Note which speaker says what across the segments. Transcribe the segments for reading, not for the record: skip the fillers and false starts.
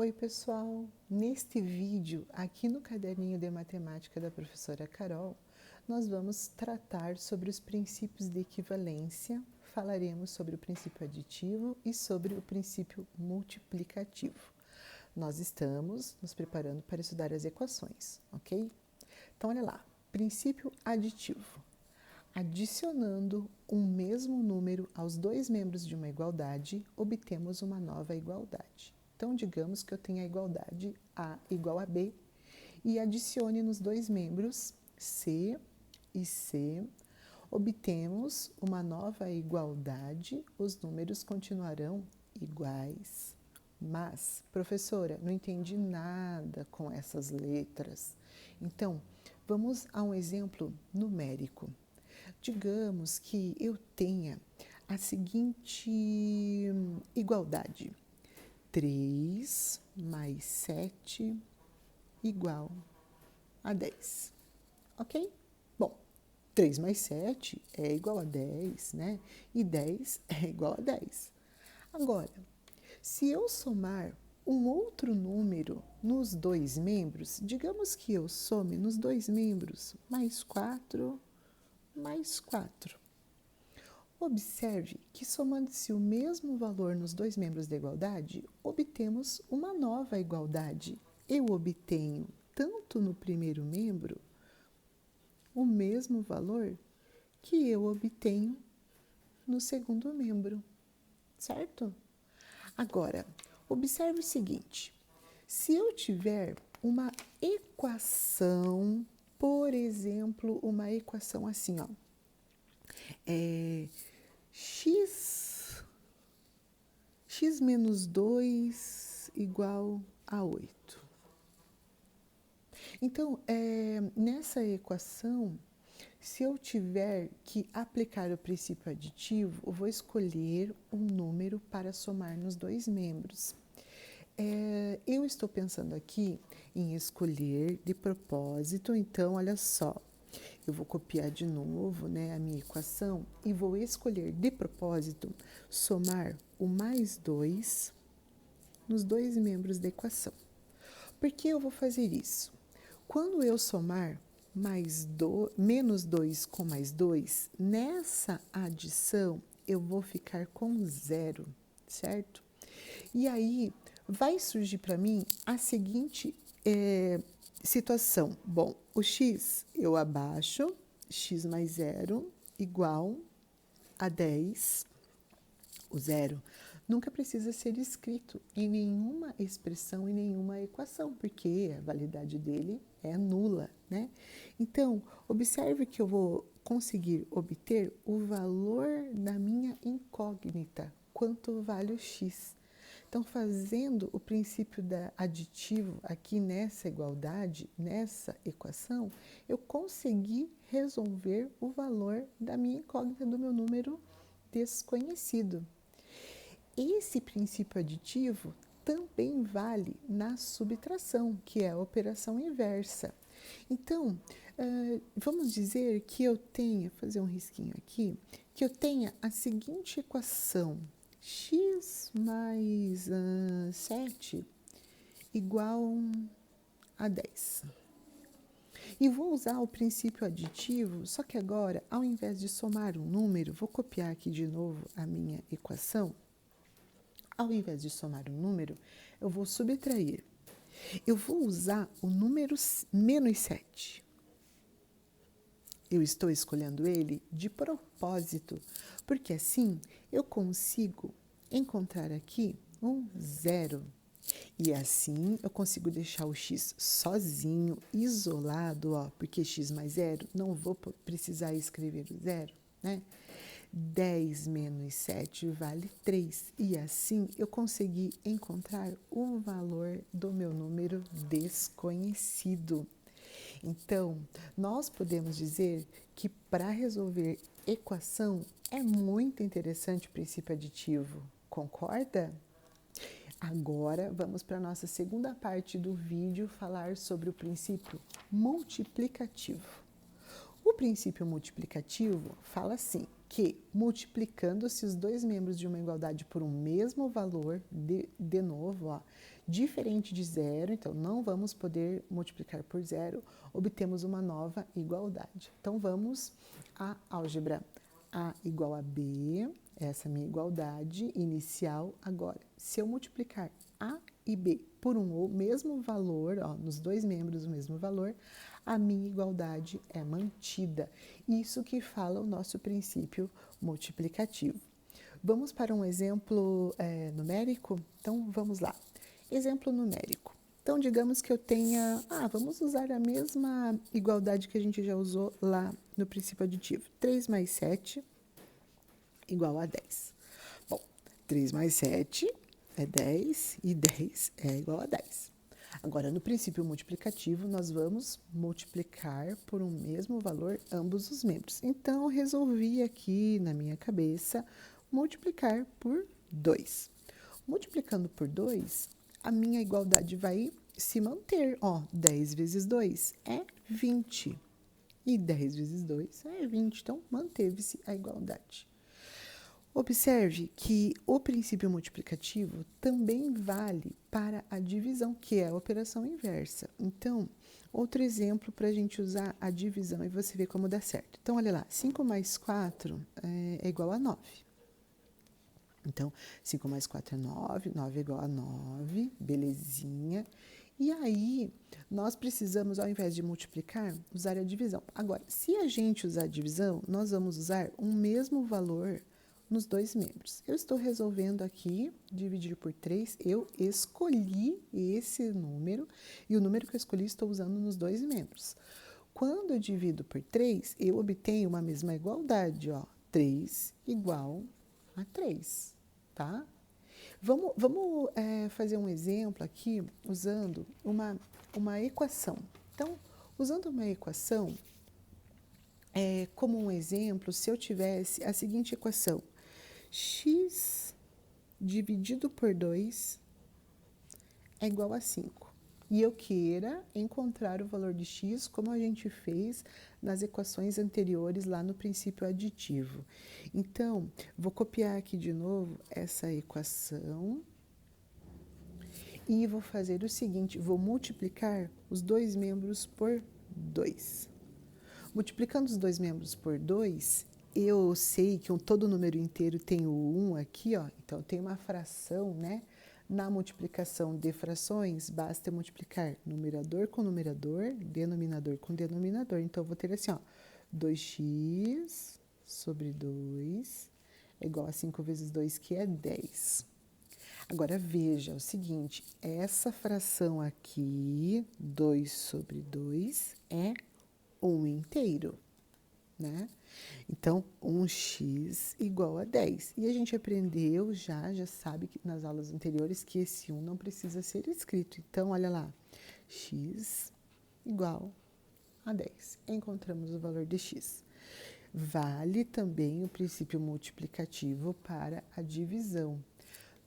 Speaker 1: Oi pessoal, neste vídeo aqui no caderninho de matemática da professora Carol, nós vamos tratar sobre os princípios de equivalência, falaremos sobre o princípio aditivo e sobre o princípio multiplicativo. Nós estamos nos preparando para estudar as equações, ok? Então olha lá, princípio aditivo. Adicionando um mesmo número aos dois membros de uma igualdade, obtemos uma nova igualdade. Então, digamos que eu tenha a igualdade A igual a B e adicione nos dois membros C e C, obtemos uma nova igualdade, os números continuarão iguais. Mas, professora, não entendi nada com essas letras. Então, vamos a um exemplo numérico. Digamos que eu tenha a seguinte igualdade: 3 mais 7 igual a 10, ok? Bom, 3 mais 7 é igual a 10, né? E 10 é igual a 10. Agora, se eu somar um outro número nos dois membros, digamos que eu some nos dois membros mais 4 mais 4. Observe que, somando-se o mesmo valor nos dois membros da igualdade, obtemos uma nova igualdade. Eu obtenho, tanto no primeiro membro, o mesmo valor que eu obtenho no segundo membro, certo? Agora, observe o seguinte: se eu tiver uma equação, por exemplo, uma equação assim, ó, x menos 2 igual a 8. Então, nessa equação, se eu tiver que aplicar o princípio aditivo, eu vou escolher um número para somar nos dois membros. Eu estou pensando aqui em escolher de propósito, então, olha só. Eu vou copiar de novo, né, a minha equação e vou escolher de propósito somar o mais 2 nos dois membros da equação. Por que eu vou fazer isso? Quando eu somar menos 2 com mais 2, nessa adição eu vou ficar com 0, certo? E aí vai surgir para mim a seguinte situação. Bom, o x eu abaixo, x mais 0 igual a 10. O zero nunca precisa ser escrito em nenhuma expressão, em nenhuma equação, porque a validade dele é nula, né? Então, observe que eu vou conseguir obter o valor da minha incógnita, quanto vale o x. Então, fazendo o princípio aditivo aqui nessa igualdade, nessa equação, eu consegui resolver o valor da minha incógnita, do meu número desconhecido. Esse princípio aditivo também vale na subtração, que é a operação inversa. Então, vamos dizer que eu tenha, fazer um risquinho aqui, que eu tenha a seguinte equação: x mais 7 igual a 10. E vou usar o princípio aditivo, só que agora, ao invés de somar um número, vou copiar aqui de novo a minha equação. Ao invés de somar um número, eu vou subtrair. Eu vou usar o número menos 7. Eu estou escolhendo ele de propósito, porque assim eu consigo encontrar aqui um zero. E assim eu consigo deixar o x sozinho, isolado, ó, porque x mais 0, não vou precisar escrever o zero, né? 10 menos 7 vale 3. E assim eu consegui encontrar o valor do meu número desconhecido. Então, nós podemos dizer que para resolver equação é muito interessante o princípio aditivo. Concorda? Agora, vamos para a nossa segunda parte do vídeo, falar sobre o princípio multiplicativo. O princípio multiplicativo fala assim: que, multiplicando-se os dois membros de uma igualdade por um mesmo valor, de novo, ó, diferente de zero, então não vamos poder multiplicar por zero, obtemos uma nova igualdade. Então vamos à álgebra. A igual a B, essa é a minha igualdade inicial. Agora, se eu multiplicar A e B por um mesmo valor, ó, nos dois membros o mesmo valor, a minha igualdade é mantida. Isso que fala o nosso princípio multiplicativo. Vamos para um exemplo numérico? Então, vamos lá. Exemplo numérico. Então, digamos que eu tenha... vamos usar a mesma igualdade que a gente já usou lá no princípio aditivo. 3 mais 7 igual a 10. Bom, 3 mais 7 é 10 e 10 é igual a 10. Agora, no princípio multiplicativo, nós vamos multiplicar por um mesmo valor ambos os membros. Então, eu resolvi aqui na minha cabeça multiplicar por 2. Multiplicando por 2, a minha igualdade vai se manter. Ó, 10 vezes 2 é 20. E 10 vezes 2 é 20. Então, manteve-se a igualdade. Observe que o princípio multiplicativo também vale para a divisão, que é a operação inversa. Então, outro exemplo para a gente usar a divisão e você ver como dá certo. Então, olha lá, 5 mais 4 é igual a 9. Então, 5 mais 4 é 9, 9 é igual a 9, belezinha. E aí, nós precisamos, ao invés de multiplicar, usar a divisão. Agora, se a gente usar a divisão, nós vamos usar um mesmo valor nos dois membros. Eu estou resolvendo aqui, dividir por 3, eu escolhi esse número, e o número que eu escolhi estou usando nos dois membros. Quando eu divido por 3, eu obtenho uma mesma igualdade, ó, 3 igual a 3, tá? Vamos fazer um exemplo aqui usando uma equação. Então, usando uma equação, como um exemplo, se eu tivesse a seguinte equação: x dividido por 2 é igual a 5. E eu queira encontrar o valor de x como a gente fez nas equações anteriores lá no princípio aditivo. Então, vou copiar aqui de novo essa equação e vou fazer o seguinte, vou multiplicar os dois membros por 2. Multiplicando os dois membros por 2, eu sei que todo número inteiro tem o 1 aqui, ó, então tem uma fração, né? Na multiplicação de frações, basta multiplicar numerador com numerador, denominador com denominador. Então, eu vou ter assim, ó, 2x sobre 2 é igual a 5 vezes 2, que é 10. Agora, veja o seguinte, essa fração aqui, 2 sobre 2, é 1 inteiro, né? Então, 1x igual a 10. E a gente aprendeu já sabe que nas aulas anteriores que esse 1 não precisa ser escrito. Então, olha lá, x igual a 10. Encontramos o valor de x. Vale também o princípio multiplicativo para a divisão.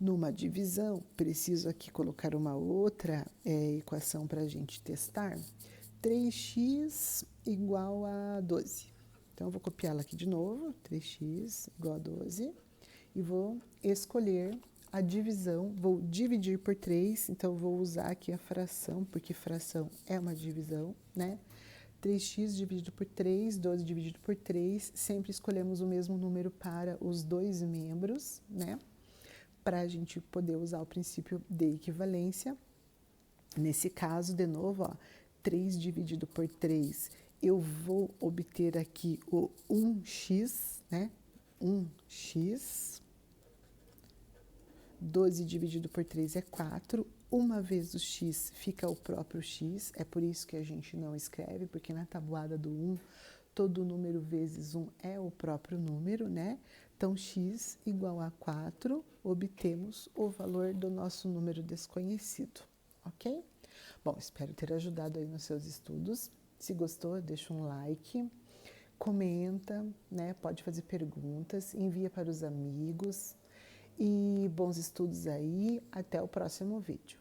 Speaker 1: Numa divisão, preciso aqui colocar uma outra equação para a gente testar. 3x igual a 12. Então, eu vou copiá-la aqui de novo, 3x igual a 12, e vou escolher a divisão, vou dividir por 3, então, vou usar aqui a fração, porque fração é uma divisão, né? 3x dividido por 3, 12 dividido por 3, sempre escolhemos o mesmo número para os dois membros, né? Para a gente poder usar o princípio de equivalência. Nesse caso, de novo, ó, 3 dividido por 3, eu vou obter aqui o 1x, né? 1x. 12 dividido por 3 é 4. Uma vez o x fica o próprio x. É por isso que a gente não escreve, porque na tabuada do 1, todo número vezes 1 é o próprio número, né? Então, x igual a 4, obtemos o valor do nosso número desconhecido, ok? Bom, espero ter ajudado aí nos seus estudos. Se gostou, deixa um like, comenta, né? Pode fazer perguntas, envia para os amigos. E bons estudos aí, até o próximo vídeo.